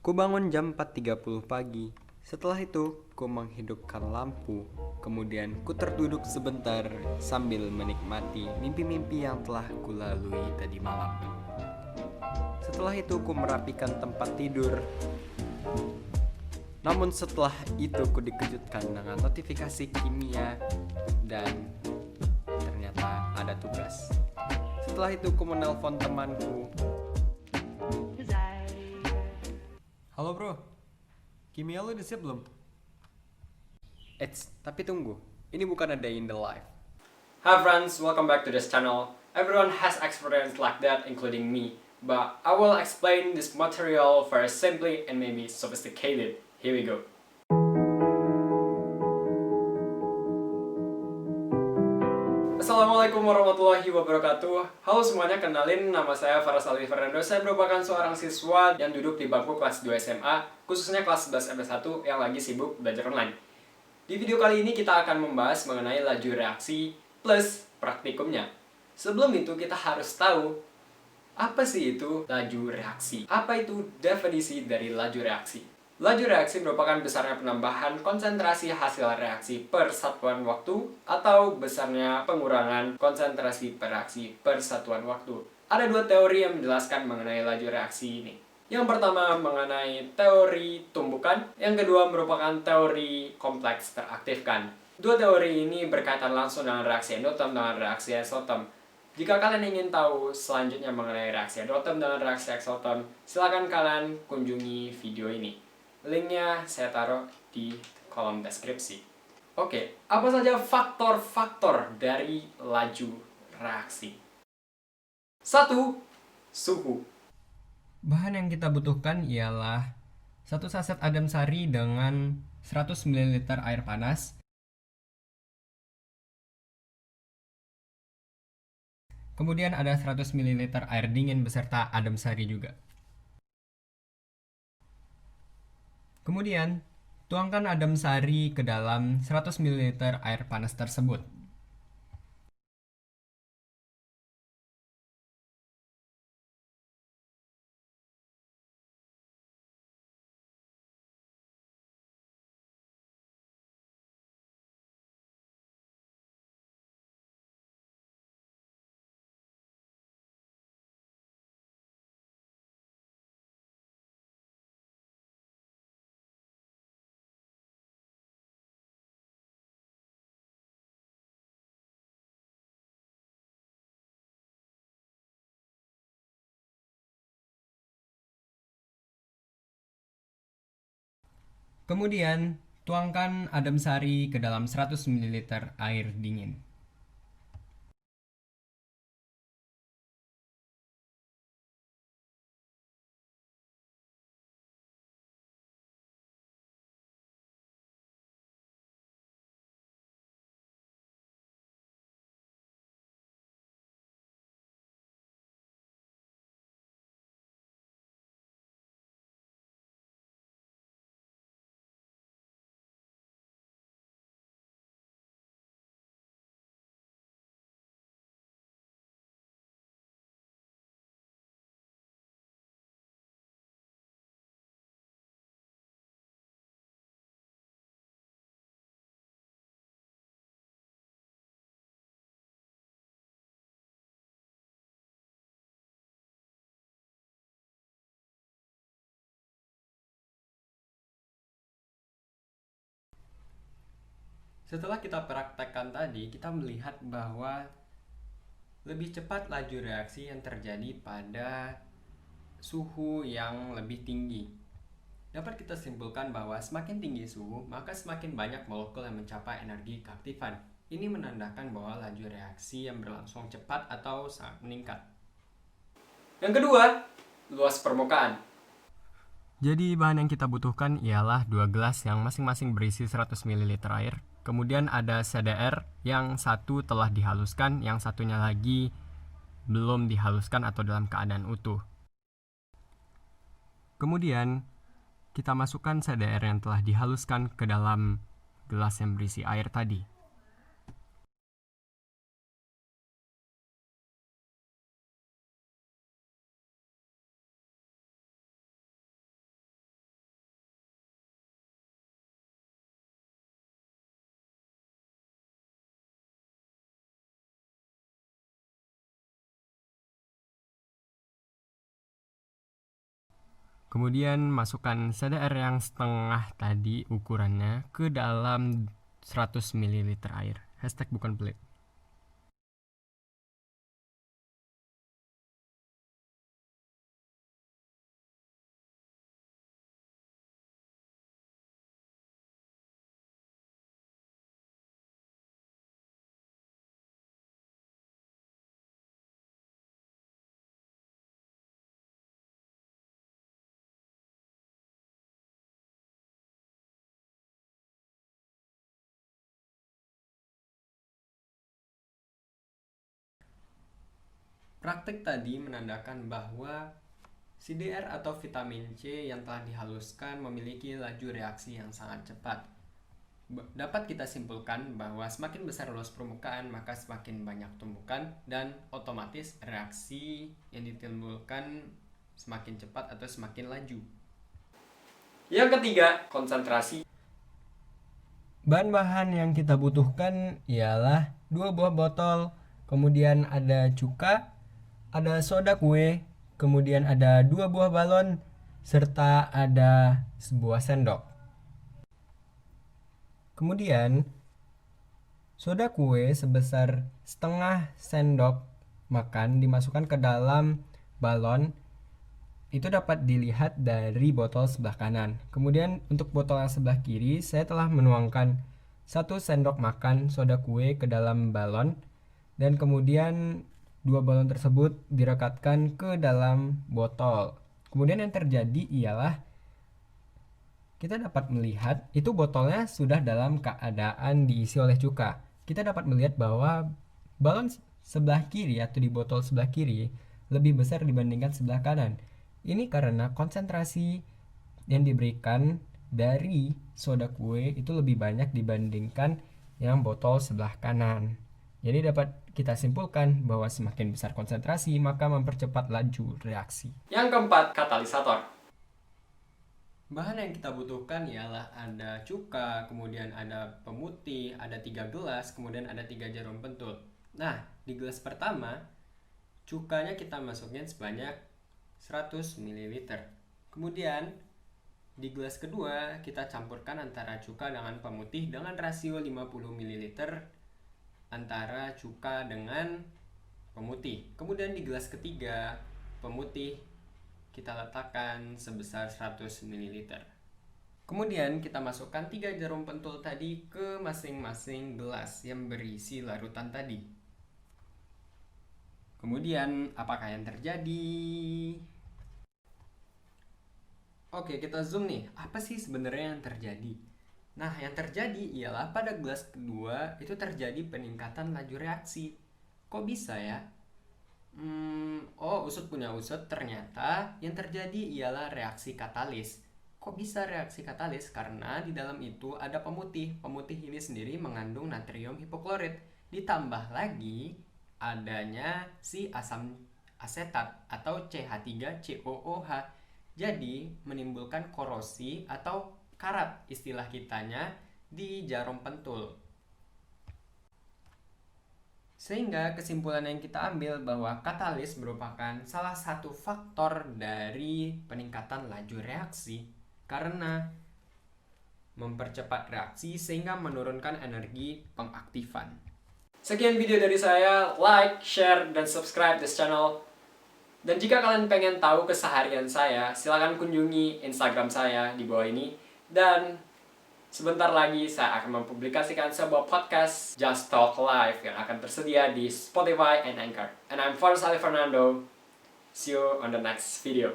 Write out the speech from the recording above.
Ku bangun jam 4.30 pagi. Setelah itu, ku menghidupkan lampu. Kemudian ku terduduk sebentar sambil menikmati mimpi-mimpi yang telah kulalui tadi malam. Setelah itu, ku merapikan tempat tidur. Namun setelah itu ku dikejutkan dengan notifikasi kimia dan ternyata ada tugas. Setelah itu ku menelpon temanku. Halo bro, kimia lu udah siap belum? Tapi tunggu, ini bukan a day in the life. Hi friends, welcome back to this channel. Everyone has experience like that, including me. But I will explain this material very simply and maybe sophisticated. Here we go. Assalamualaikum warahmatullahi wabarakatuh. Halo semuanya, kenalin nama saya Faras Alwi Fernando. Saya merupakan seorang siswa yang duduk di bangku kelas 2 SMA, khususnya kelas 11 MS1 yang lagi sibuk belajar online. Di video kali ini kita akan membahas mengenai laju reaksi plus praktikumnya. Sebelum itu kita harus tahu apa sih itu laju reaksi? Apa itu definisi dari laju reaksi? Laju reaksi merupakan besarnya penambahan konsentrasi hasil reaksi per satuan waktu atau besarnya pengurangan konsentrasi per reaksi per satuan waktu. Ada dua teori yang menjelaskan mengenai laju reaksi ini. Yang pertama mengenai teori tumbukan, yang kedua merupakan teori kompleks teraktifkan. Dua teori ini berkaitan langsung dengan reaksi endoterm dengan reaksi exotherm. Jika kalian ingin tahu selanjutnya mengenai reaksi endoterm dengan reaksi exotherm, silakan kalian kunjungi video ini. Linknya saya taruh di kolom deskripsi. Oke, apa saja faktor-faktor dari laju reaksi? 1. Suhu. Bahan yang kita butuhkan ialah 1 saset adem sari dengan 100 ml air panas. Kemudian ada 100 ml air dingin beserta adem sari juga. Kemudian, tuangkan adem sari ke dalam 100 ml air panas tersebut. Kemudian, tuangkan adem sari ke dalam 100 ml air dingin. Setelah kita praktekkan tadi, kita melihat bahwa lebih cepat laju reaksi yang terjadi pada suhu yang lebih tinggi. Dapat kita simpulkan bahwa semakin tinggi suhu, maka semakin banyak molekul yang mencapai energi keaktifan. Ini menandakan bahwa laju reaksi yang berlangsung cepat atau sangat meningkat. Yang kedua, luas permukaan. Jadi bahan yang kita butuhkan ialah 2 gelas yang masing-masing berisi 100 ml air. Kemudian ada CDR yang satu telah dihaluskan, yang satunya lagi belum dihaluskan atau dalam keadaan utuh. Kemudian kita masukkan CDR yang telah dihaluskan ke dalam gelas yang berisi air tadi. Kemudian masukkan CDR yang setengah tadi ukurannya ke dalam 100 ml air. Hashtag bukan pelit. Praktik tadi menandakan bahwa CDR atau vitamin C yang telah dihaluskan memiliki laju reaksi yang sangat cepat. Dapat kita simpulkan bahwa semakin besar luas permukaan maka semakin banyak tumbukan dan otomatis reaksi yang ditimbulkan semakin cepat atau semakin laju. Yang ketiga, konsentrasi. Bahan-bahan yang kita butuhkan ialah 2 buah botol, kemudian ada cuka, ada soda kue, kemudian ada 2 buah balon, serta ada sebuah sendok. Kemudian, soda kue sebesar setengah sendok makan dimasukkan ke dalam balon. Itu dapat dilihat dari botol sebelah kanan. Kemudian untuk botol yang sebelah kiri, saya telah menuangkan 1 sendok makan soda kue ke dalam balon. Dan kemudian 2 balon tersebut direkatkan ke dalam botol. Kemudian yang terjadi ialah kita dapat melihat itu botolnya sudah dalam keadaan diisi oleh cuka. Kita dapat melihat bahwa balon sebelah kiri atau di botol sebelah kiri lebih besar dibandingkan sebelah kanan. Ini karena konsentrasi yang diberikan dari soda kue itu lebih banyak dibandingkan yang botol sebelah kanan. Jadi dapat kita simpulkan bahwa semakin besar konsentrasi maka mempercepat laju reaksi. Yang keempat, katalisator. Bahan yang kita butuhkan ialah ada cuka, kemudian ada pemutih, ada 3 gelas, kemudian ada 3 jarum pentul. Nah, di gelas pertama, cukanya kita masukin sebanyak 100 ml. Kemudian, di gelas kedua, kita campurkan antara cuka dengan pemutih dengan rasio 50 ml antara cuka dengan pemutih. Kemudian di gelas ketiga, pemutih kita letakkan sebesar 100 ml. Kemudian kita masukkan 3 jarum pentul tadi ke masing-masing gelas yang berisi larutan tadi. Kemudian apakah yang terjadi? Oke, kita zoom nih. Apa sih sebenarnya yang terjadi? Nah, yang terjadi ialah pada gelas kedua itu terjadi peningkatan laju reaksi. Kok bisa ya? Usut punya usut, ternyata yang terjadi ialah reaksi katalis. Kok bisa reaksi katalis? Karena di dalam itu ada pemutih. Pemutih ini sendiri mengandung natrium hipoklorit. Ditambah lagi adanya si asam asetat atau CH3COOH. Jadi menimbulkan korosi atau karat istilah kitanya di jarum pentul. Sehingga kesimpulan yang kita ambil bahwa katalis merupakan salah satu faktor dari peningkatan laju reaksi karena mempercepat reaksi sehingga menurunkan energi pengaktifan. Sekian video dari saya, like, share, dan subscribe this channel. Dan jika kalian pengen tahu keseharian saya, silakan kunjungi Instagram saya di bawah ini. Dan sebentar lagi saya akan mempublikasikan sebuah podcast Just Talk Live yang akan tersedia di Spotify and Anchor. And I'm Faris Ali Fernando. See you on the next video.